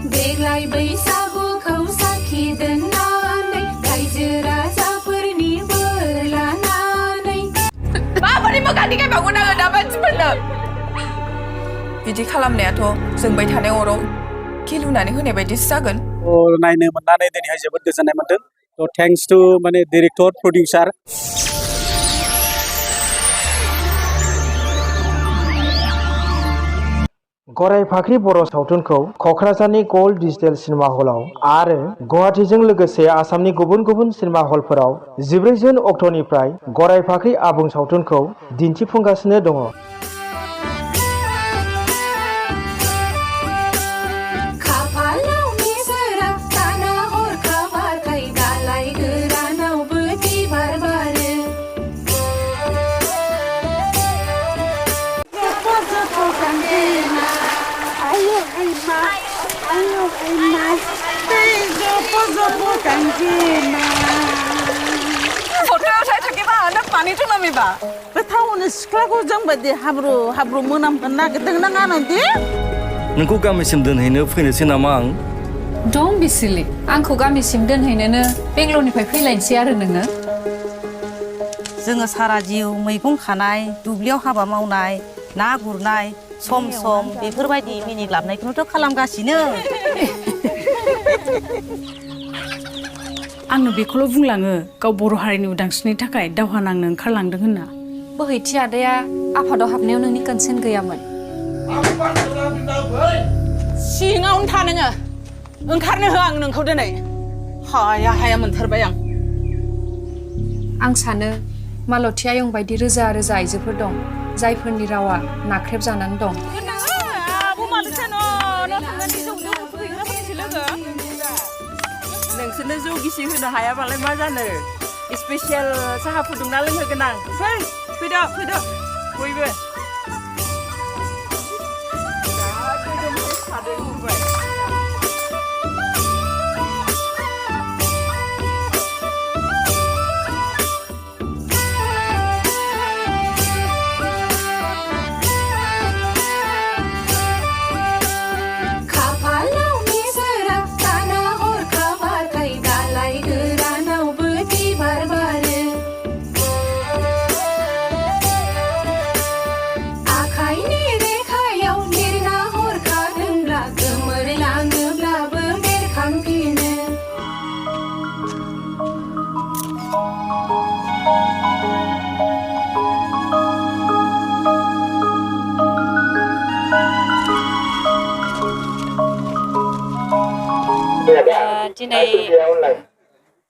देग्लाय बैसागुखौ साखि दोननानै रायजो राजाफोरनि बोर लानानै माबोरै मोगानि गायबावगोन आङो दा मानसिफोरनो बिदि खालामनायाथ' जोंबाय थानाय अराव गिलुनानै होनाय बायदिसो जागोन नायनो मोननानै दिनैहाय जोबोद गोजोननाय मोनदों थ' थेंक्स टु माने डिरेक्टर प्रडिउसार गराय फाख्रि बर' सावथुनखौ क'क्राझारनि गोल्ड डिजिटेल सिनेमा हलाव आरो गुवाहाटीजों लोगोसे आसामनि गुबुन गुबुन सिनेमा हलफोराव 14 जुन अक्ट'निफ्राय गराय फाख्रि आबुं सावथुनखौ दिन्थिफुंगासिनो दङ। पानी तो नमीबा बेथावनो सिख्लाखौ जोंबायदि हाब्रु हाब्रु मोनामगोन नागिरदों ना गानोदि नोंखौ गामिसिम दोनहैनो फैनोसै नामा आं डोंट बी सिली आंखौ गामिसिम दोनहैनोनो बेंगलरनिफ्राय फैलायनोसै आरो नोङो जोङो सारा जिउ मैगं खानाय दुब्लियाव हाबा मावनाय ना गुरनाय सम सम बेफोरबायदि मिनिग्लाबनायखौथ' खालामगासिनो आंनो बेखौल' बुंलाङो गाव बर' हारिनि उदांस्रिनि थाखाय दावहा नांनो ओंखारलांदों होनना बोहैथि आदाया आफादाव हाबनायाव नोंनि कनसेन्ट गैयामोन सिङावनो था नोङो ओंखारनो हो आं नोंखौ दिनै हाया हाया मोनथारबाय आं सानो मालती आयं बायदि रोजा रोजा आइजोफोर दं जायफोरनि रावा नाख्रेब जानानै दं नोंसोरनो जौ गिसि होनो हायाबालाय मा जानो स्पेसियेल साहा फुदुंना लोंहोगोन आं फैदो फैदो बयबो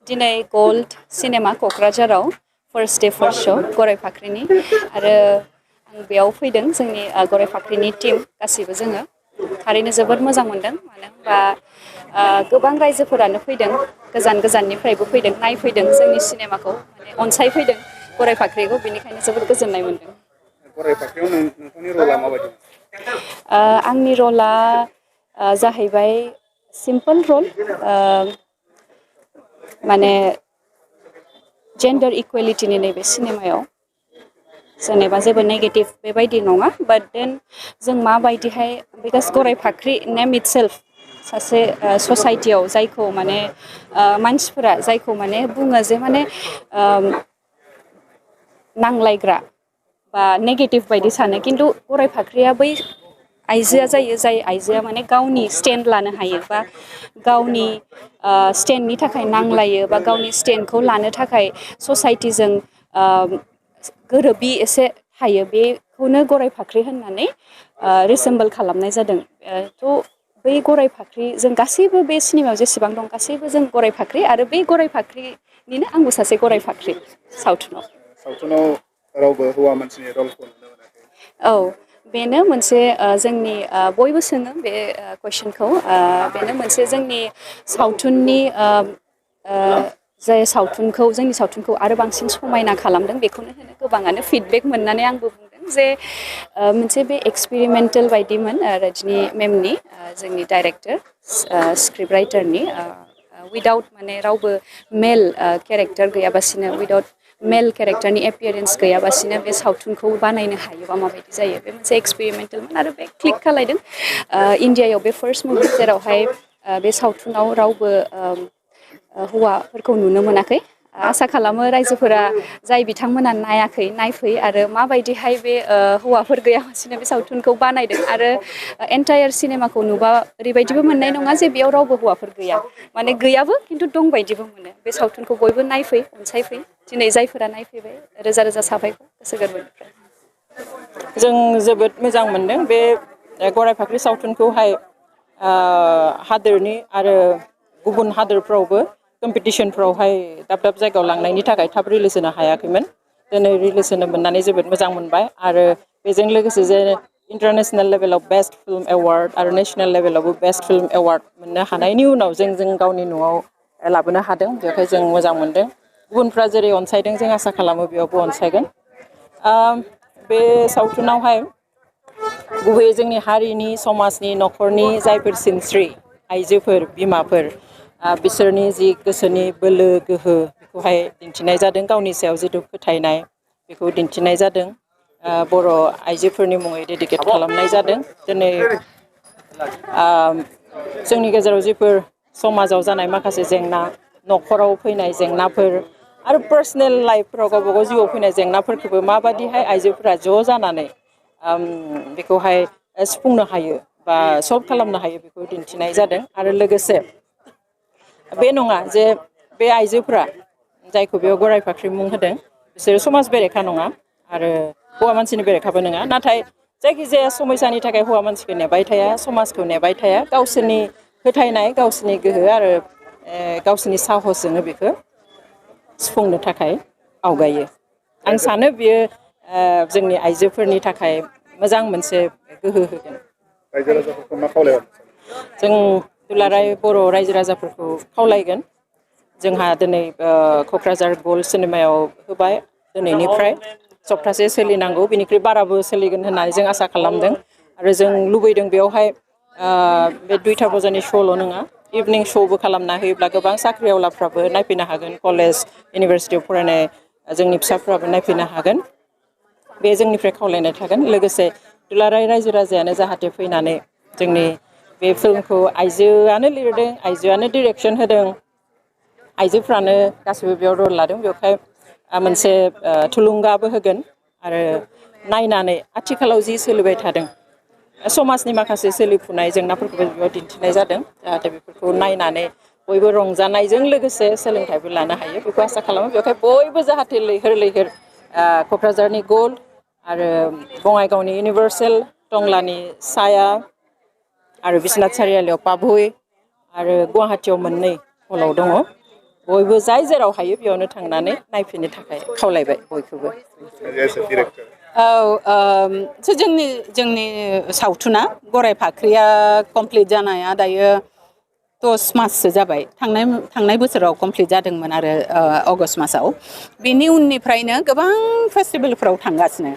दिनै गोल्ड सिनेमा क'क्राझाराव फार्स्ट डे फार्स्ट शो गराय फाख्रिनि आरो आं बेयाव फैदों जोंनि गराय फाख्रिनि टीम गासैबो जोङो थारैनो जोबोद मोजां मोनदों मानो होनबा गोबां रायजोफोरानो फैदों गोजान गोजाननिफ्रायबो फैदों नायफैदों जोंनि सिनेमाखौ माने अनसायफैदों गराय फाख्रिखौ बेनिखायनो जोबोद गोजोननाय मोनदों गराय फाख्रियाव नोंथांनि रला माबायदि आंनि रला जाहैबाय सिम्पल रल माने जेन्डार इकुवेलिटिनि नैबे सिनेमायाव जेनेबा जेबो नेगेटिभ बेबायदि नङा बाट देन जों माबायदिहाय बिकज गराय फाख्रि नेम इटसेल्फ सासे ससाइटियाव जायखौ माने मानसिफोरा जायखौ माने बुङो जे माने नांलायग्रा बा नेगेटिभ बायदि सानो खिन्थु गराय फाख्रिया बै आइजोआ जायो जाय आइजोआ माने गावनि स्टेन्ड लानो हायो बा गावनि स्टेन्डनि थाखाय नांलायो बा गावनि स्टेन्डखौ लानो थाखाय ससाइटिजों गोरोबि एसे थायो बेखौनो गराय फाख्रि होननानै रिसेम्बल खालामनाय जादों थ' बै गराय फाख्रि जों गासैबो बे सिनेमायाव जेसेबां दं गासैबो जों गराय फाख्रि आरो बे गराय फाख्रिनिनो आंबो सासे गराय फाख्रि सावथुनाव रावबो हौवा मानसिनि रलखौ नुनो मोनाखै औ बेनो मोनसे जोंनि बयबो सोङो बे कुइसनखौ बेनो मोनसे जोंनि सावथुननि जाय सावथुनखौ जोंनि सावथुनखौ आरो बांसिन समायना खालामदों बेखौनो होनो गोबाङानो फिडबेक मोननानै आंबो बुंदों जे मोनसे बे एक्सपेरिमेन्टेल बायदिमोन रजनी मेमनि जोंनि डाइरेक्टर स्क्रिप्ट राइटारनि उइदाउट माने रावबो मेल केरेक्टार गैयाबासिनो उइदाउट मेल केरेक्टारनि एपियारेन्स गैयाबासिनो बे सावथुनखौ बानायनो हायोबा माबायदि जायो बे मोनसे एक्सपेरिमेन्टेलमोन आरो बे क्लिक खालायदों इण्डियायाव बे फार्स्ट मुभि जेरावहाय बे सावथुनाव रावबो हौवाफोरखौ नुनो मोनाखै आसा खालामो रायजोफोरा जाय बिथांमोना नायाखै नायफै आरो माबायदिहाय बे हौवाफोर गैयालासिनो बे सावथुनखौ बानायदों आरो एन्टायार सिनेमाखौ नुबा ओरैबायदिबो मोननाय नङा जे बेयाव रावबो हौवाफोर गैया माने गैयाबो खिन्थु दं बायदिबो मोनो बे सावथुनखौ बयबो नायफै अनसायफै दिनै जायफोरा नायफैबाय रोजा रोजा साबायखर गोसो गोरबोनिफ्राय जों जोबोद मोजां मोनदों बे गराय फाख्रि सावथुनखौहाय हादोरनि आरो गुबुन हादोरफ्रावबो कम्पिटिसनफ्रावहाय दाब दाब जायगायाव लांनायनि थाखाय थाब रिलिज होनो हायाखैमोन दिनै रिलिज होनो मोननानै जोबोद मोजां मोनबाय आरो बेजों लोगोसे जे इन्टारनेसनेल लेभेलाव बेस्ट फिल्म एवार्ड आरो नेसनेल लेभेलावबो बेस्ट फिल्म एवार्ड मोननो हानायनि उनाव जों गावनि न'आव लाबोनो हादों बेखाय जों मोजां मोनदों गुबुनफ्रा जेरै अनसायदों जों आसा खालामो बेयावबो अनसायगोन बे सावथुनावहाय गुबैयै जोंनि हारिनि समाजनि न'खरनि जायफोर सिनस्रि आइजोफोर बिमाफोर बिसोरनि जि गोसोनि बोलो गोहो बेखौहाय दिन्थिनाय जादों गावनि सायाव जिथु फोथायनाय बेखौ दिन्थिनाय जादों बर' आइजोफोरनि मुङै डेडिकेट खालामनाय जादों दिनै जोंनि गेजेराव जिफोर समाजाव जानाय माखासे जेंना न'खराव फैनाय जेंनाफोर आरो पार्सनेल लाइफफोराव गावबा गाव जिउआव फैनाय जेंनाफोरखौबो माबादिहाय आइजोफोरा ज' जानानै बेखौहाय सुफुंनो हायो बा सल्भ खालामनो हायो बेखौ दिन्थिनाय जादों आरो लोगोसे बे नङा जे बे आइजोफोरा जायखौ बेयाव गराय फाख्रि मुं होदों बिसोरो समाज बेरेखा नङा आरो हौवा मानसिनि बेरेखाबो नङा नाथाय जायखिजाया समयसानि थाखाय हौवा मानसिखौ नेबाय थाया समाजखौ नेबाय थाया गावसोरनि फोथायनाय गावसोरनि गोहो आरो गावसोरनि साहसजोंनो बेखौ सुफुंनो थाखाय आवगायो आं सानो बियो जोंनि आइजोफोरनि थाखाय मोजां मोनसे गोहो होगोन रायजो राजाफोरखौ मा खावलायगोन जों दुलाराय बर' रायजो राजाफोरखौ खावलायगोन जोंहा दिनै क'क्राझार गल्ड सिनेमायाव होबाय दिनैनिफ्राय सप्तासे सोलिनांगौ बिनिख्रुइ बाराबो सोलिगोन होननानै जों आसा खालामदों आरो जों लुबैदों बेयावहाय बे 2टा बाजारनि श'ल' नङा इभिनिं श'बो खालामना होयोब्ला गोबां साख्रिआवलाफ्राबो नायफैनो हागोन कलेज इउनिभारसिटियाव फरायनाय जोंनि फिसाफ्राबो नायफैनो हागोन बे जोंनिफ्राय खावलायनाय थागोन लोगोसे दुलाराय रायजो राजायानो जाहाथे फैनानै जोंनि बे फिल्मखौ आइजोआनो लिरदों आइजोआनो डिरेक्सन होदों आइजोफ्रानो गासिबो बेयाव रल लादों बेवहाय मोनसे थुलुंगाबो होगोन आरो नायनानै आथिखालाव जि सोलिबाय थादों समाजनि माखासे सोलिफुनाय जेंनाफोरखौबो बेयाव दिन्थिनाय जादों जाहाथे बेफोरखौ नायनानै बयबो रंजानायजों लोगोसे सोलोंथाइबो लानो हायो बेखौ आसा खालामो बेवहाय बयबो जाहाथे लैहोर लैहोर क'क्राझारनि गल्ड आरो बङाइगावनि इउनिभार्सेल टंलानि साया आरो बिस्वनाथ चारियालियाव पाभई आरो गुवाहाटियाव मोननै हलाव दङ बयबो जाय जेराव हायो बेयावनो थांनानै नायफैनो थाखाय खावलायबाय बयखौबो जोंनि सावथुना गराय फाख्रिया कमप्लिट जानाया दायो 10 माससो जाबाय थांनाय बोसोराव कमप्लिट जादोंमोन आरो अगस्ट मासाव बेनि उननिफ्रायनो गोबां फेस्टिभेलफ्राव थांगासिनो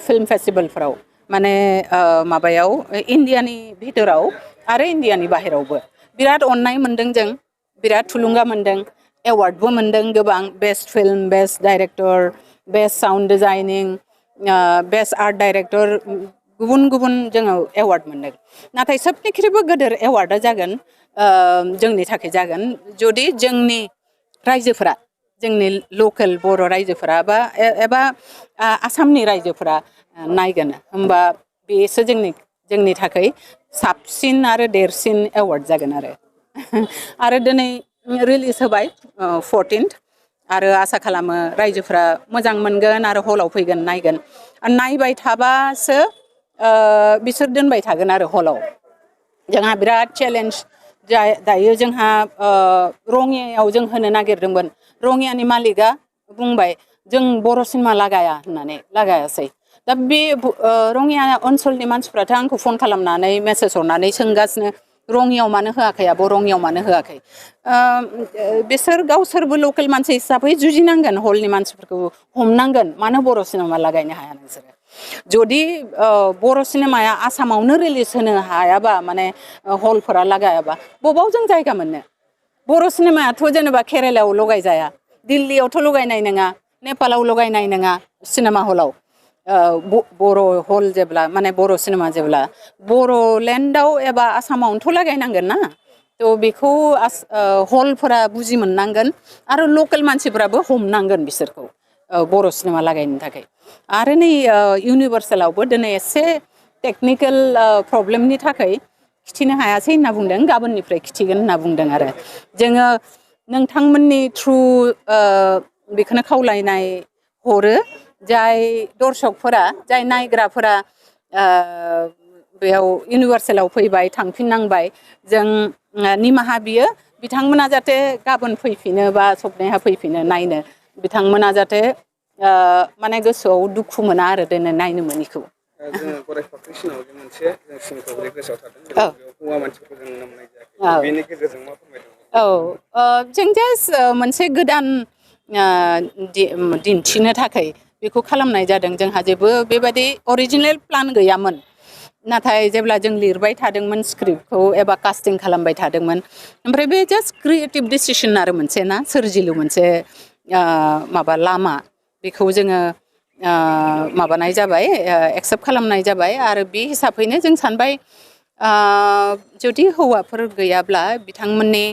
फिल्म फेस्टिभेलफ्राव माने माबायाव इण्डियानि भितराव आरो इण्डियानि बाहेरावबो बिराद अननाय मोनदों जों बिराद थुलुंगा मोनदों एवार्डबो मोनदों गोबां best film best director best sound designing best art director गुबुन गुबुन जोङो एवार्ड मोनदों नाथाय सबनिख्रुइबो गोदोर एवार्डआ जागोन जोंनि थाखाय जागोन जुदि जोंनि रायजोफोरा जोंनि लकेल बर' रायजोफोरा एबा आसामनि रायजोफोरा नायगोन होमबा बेसो जोंनि थाखाय साबसिन आरो देरसिन एवार्ड जागोन आरो दिनै रिलिज होबाय 14th आरो आसा खालामो रायजोफोरा मोजां मोनगोन आरो हलाव फैगोन नायगोन नायबाय थाबासो बिसोर दोनबाय थागोन आरो हलाव जोंहा बिराद चेलेन्ज दायो जोंहा रङियायाव जों होनो नागिरदोंमोन रङियानि मालिकआ बुंबाय जों बर' सिनेमा लागाया होननानै लागायासै दा बे रङिया ओनसोलनि मानसिफ्राथ' आंखौ फन खालामनानै मेसेज हरनानै सोंगासिनो रङियाव मानो होआखै आब' रङियाव मानो होआखै बिसोर गावसोरबो लकेल मानसि हिसाबै जुजिनांगोन हलनि मानसिफोरखौ हमनांगोन मानो बर' सिनेमा लागायनो हाया नोंसोरो जुदि बर' सिनेमाया आसामावनो रिलिज होनो हायाबा माने हलफोरा लागायाबा बबाव जों जायगा मोननो बर' सिनेमायाथ' जेनेबा केरेलायाव लगायजाया दिल्लीयावथ' लगायनाय नङा नेपालाव लगायनाय नङा सिनेमा हलाव बर' हल जेब्ला माने बर' सिनेमा जेब्ला बर'लेण्डआव एबा आसामावनोथ' लागायनांगोन ना थ' बेखौ हलफोरा बुजि मोननांगोन आरो लकेल मानसिफोराबो हमनांगोन बिसोरखौ बर' सिनेमा लागायनो थाखाय आरो नै इउनिभार्सेलावबो दिनै एसे टेकनिकेल प्रब्लेमनि थाखाय खिथिनो हायासै होनना बुंदों गाबोननिफ्राय खिथिगोन होनना बुंदों आरो जोङो नोंथांमोननि थ्रु बेखौनो खावलायनाय हरो जाय दर्शकफोरा जाय नायग्राफोरा बेयाव इउनिभार्सेलाव फैबाय थांफिननांबाय जों निमाहा बियो बिथांमोना जाहाथे गाबोन फैफिनो बा सबनेहा फैफिनो नायनो बिथांमोना जाहाथे माने गोसोआव दुखु मोना आरो दिनै नायनो मोनिखौ जोङो गराय फाख्रि सिनेमाव मोनसे जों सिनखौ गोसोआव थादों हौवा मानसिखौ जों नामनाय जायाखै बेनि गेजेरजों मा फोरमायदों जों जास्ट मोनसे गोदान दिन्थिनो थाखाय बेखौ खालामनाय जादों जोंहा जेबो बेबादि अरिजिनेल प्लान गैयामोन नाथाय जेब्ला जों लिरबाय थादोंमोन स्क्रिप्टखौ एबा कास्टिं खालामबाय थादोंमोन ओमफ्राय बे जास्ट क्रिएटिभ डिसिसन आरो मोनसे ना सोरजिलु मोनसे माबा लामा बेखौ जोङो माबानाय जाबाय एक्सेप्ट खालामनाय जाबाय आरो बे हिसाबैनो जों सानबाय जुदि हौवाफोर गैयाब्ला बिथांमोननि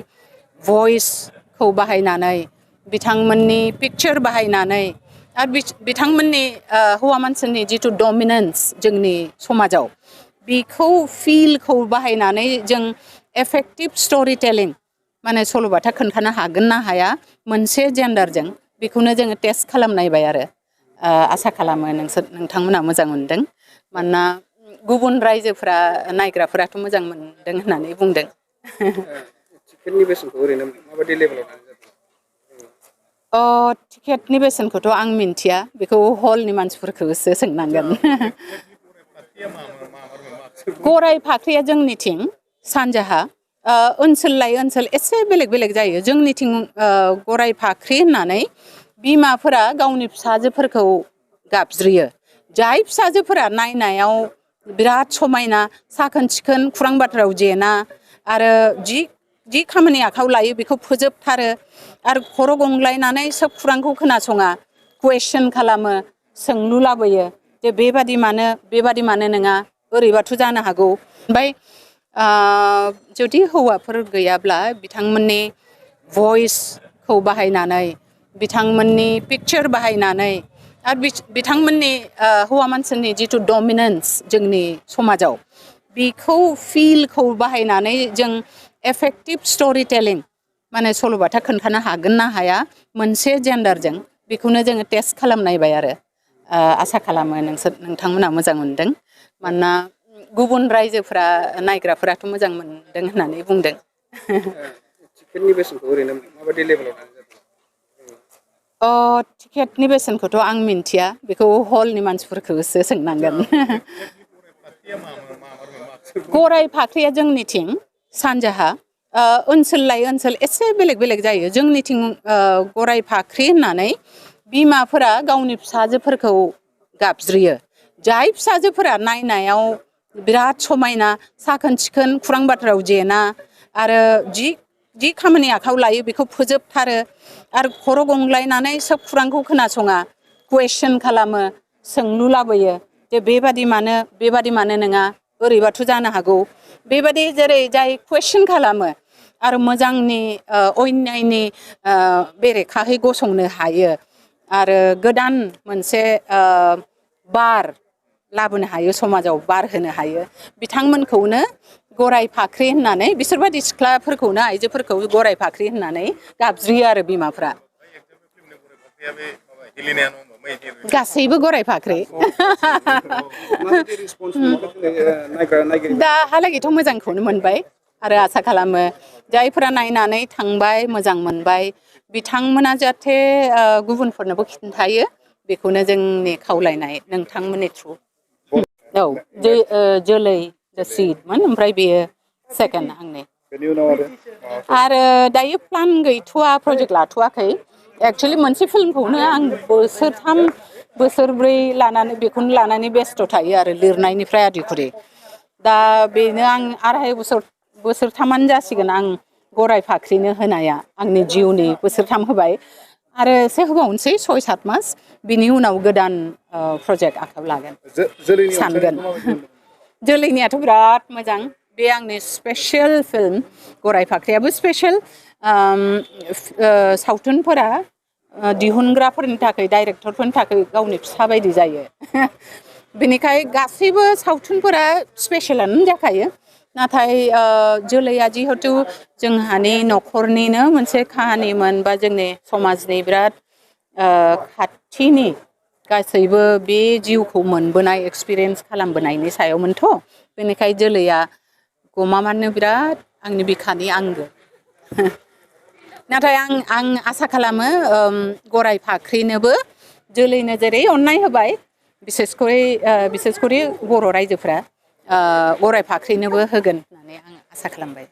भइसखौ बाहायनानै बिथांमोननि पिक्चार बाहायनानै आरो बिथांमोननि हौवा मानसिनि जिथु डमिनेन्स जोंनि समाजाव बेखौ फिलखौ बाहायनानै जों एफेक्टिभ स्ट'रि टेलिं माने सल'बाथा खोन्थानो हागोन ना हाया मोनसे जेन्डारजों बेखौनो जोङो टेस्ट खालामनायबाय आरो आसा खालामो नोंथांमोना मोजां मोनदों मानोना गुबुन रायजोफ्रा नायग्राफोराथ' मोजां मोनदों होननानै बुंदों टिकेटनि बेसेनखौ ओरैनो माबायदि लेभेलाव टिकेटनि बेसेनखौथ' आं मिन्थिया बेखौ हलनि मानसिफोरखौसो सोंनांगोन गराय फाख्रिया जोंनिथिं सानजाहा ओनसोल लायै ओनसोल एसे बेलेग बेलेग जायो जोंनिथिं गराय फाख्रि होननानै बिमाफोरा गावनि फिसाजोफोरखौ गाबज्रियो जाय फिसाजोफोरा नायनायाव बिराद समायना साखोन सिखोन खुरां बाथ्रायाव जेना आरो जि खामानि आखायाव लायो बेखौ फोजोबथारो आरो खर' गंग्लायनानै सोब खुरांखौ खोनासङा कुवेसन खालामो सोंलु लाबोयो जे बेबादि मानो नङा ओरैबाथ' जानो हागौ ओमफ्राय जुदि हौवाफोर गैयाब्ला बिथांमोननि भइसखौ बाहायनानै बिथांमोननि पिक्चार बाहायनानै आरो बिथांमोननि हौवा मानसिनि जिथु डमिनेन्स जोंनि समाजाव बेखौ फिलखौ बाहायनानै जों एफेक्टिभ स्ट'रि टेलिं माने सल'बाथा खोन्थानो हागोन ना हाया मोनसे जेन्डारजों बेखौनो जोङो टेस्ट खालामनायबाय आरो आसा खालामो नोंथांमोना मोजां मोनदों मानोना गुबुन रायजोफ्रा नायग्राफोराथ' मोजां मोनदों होननानै बुंदों टिकेटनि बेसेनखौ ओरैनो माबायदि लेभेलाव टिकेटनि बेसेनखौथ' आं मिन्थिया बेखौ हलनि मानसिफोरखौसो सोंनांगोन गराय फाख्रिया जोंनिथिं सानजाहा ओनसोल लायै ओनसोल एसे बेलेग बेलेग जायो जोंनिथिं गराय फाख्रि होननानै बिमाफोरा गावनि फिसाजोफोरखौ गाबज्रियो जाय फिसाजोफोरा नायनायाव बिराद समायना साखोन सिखोन खुरां बाथ्रायाव जेना आरो जि खामानि आखायाव लायो बेखौ फोजोबथारो आरो खर' गंग्लायनानै सोब खुरांखौ खोनासङा कुवेसन खालामो सोंलु लाबोयो जे बेबादि मानो नङा ओरैबाथ' जानो हागौ बेबादि जेरै जाय कुवेसन खालामो आरो मोजांनि अन्यायनि बेरेखाहै गसंनो हायो आरो गोदान मोनसे बार लाबोनो हायो समाजाव बार होनो हायो बिथांमोनखौनो गराय फाख्रि होननानै बिसोरबादि सिख्लाफोरखौनो आइजोफोरखौ गराय फाख्रि होननानै गाबज्रियो आरो बिमाफ्रा गासैबो गराय फाख्रि दाहालागैथ' मोजांखौनो मोनबाय आरो आसा खालामो जायफोरा नायनानै थांबाय मोजां मोनबाय बिथांमोना जाहाथे गुबुनफोरनोबो खिन्थायो बेखौनो जोंनि खावलायनाय नोंथांमोननि थ्रु जोलै द सिडमोन ओमफ्राय बेयो सेकेन्ड आंनि आरो दायो प्लान गैथ'वा प्रजेक्ट लाथ'वाखै एक्सुवेलि मोनसे फिल्मखौनो आं बोसोरथाम बोसोरब्रै लानानै बेखौनो लानानै बेस्थ' थायो आरो लिरनायनिफ्राय आदिखुरि दा बेनो आं आराय बोसोरथामानो जासिगोन आं गराय फाख्रिनो होनाया आंनि जिउनि बोसोरथाम होबाय आरो एसे होबावनोसै 6-7 मास बिनि उनाव गोदान प्रजेक्ट आखायाव लागोन सानगोन जोलैनियाथ' बिराद मोजां बे आंनि स्पेशल फिल्म गराय फाख्रियाबो स्पेशल सावथुनफोरा दिहुनग्राफोरनि थाखाय डाइरेक्टरफोरनि थाखाय गावनि फिसा बायदि जायो बेनिखाय गासैबो सावथुनफोरा स्पेशलानो जाखायो नाथाय जोलैया जिहेतु जोंहानि न'खरनिनो मोनसे काहानिमोन बा जोंनि समाजनि बिराद खाथिनि गासैबो बे जिउखौ मोनबोनाय एक्सपिरियेन्स खालामबोनायनि सायावमोनथ' बेनिखाय जोलैया गमामानो बिराद आंनि बिखानि आंगो नाथाय आं आसा खालामो गराय फाख्रिनोबो जोलैनो जेरै अननाय होबाय बिसेसकरि बर' रायजोफ्रा गराय फाख्रिनोबो होगोन होननानै आं आसा खालामबाय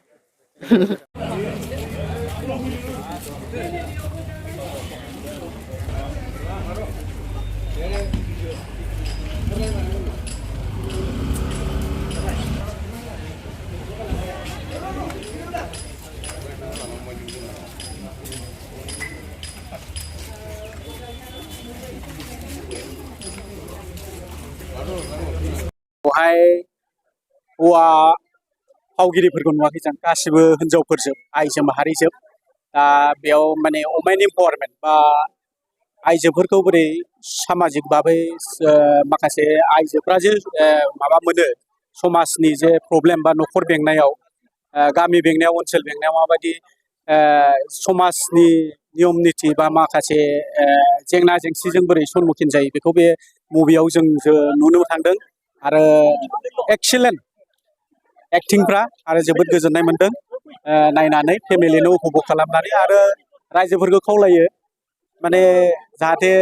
बेवहाय हौवा फावगिरिफोरखौ नुवाखै जों गासिबो हिनजावफोरजोब आइजो माहारिजोब दा बेयाव माने वमेन एम्पावारमेन्ट बा आइजोफोरखौ बोरै सामाजिक भाबै माखासे आइजोफ्रा जे माबा मोनो समाजनि जे प्रब्लेम बा न'खर बेंनायाव गामि बेंनायाव ओनसोल बेंनायाव माबायदि समाजनि नियम निथि बा माखासे जेंना जेंसिजों बोरै सन्मुखिन जायो बेखौ बे मुभियाव जों नुनो थांदों आरो एक्सिलेन्ट एक्टिंफ्रा आरो जोबोद गोजोननाय मोनदों नायनानै फेमिलिनो उपभग खालामनानै आरो रायजोफोरखौ खावलायो माने जाहाथे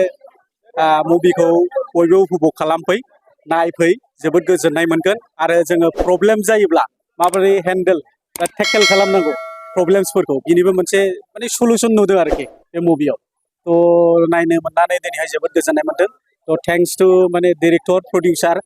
मुभिखौ बयबो उपभग खालामफै नायफै जोबोद गोजोननाय मोनगोन आरो जोङो प्रब्लेम जायोब्ला माबोरै हेन्डेल बा टेकेल खालामनांगौ प्रब्लेम्सफोरखौ बिनिबो मोनसे माने सलुसन नुदों आरोखि बे मुभियाव थ' नायनो मोननानै दिनैहाय जोबोद गोजोननाय मोनदों थ' थेंक्स टु माने डिरेक्टर प्रडिउसार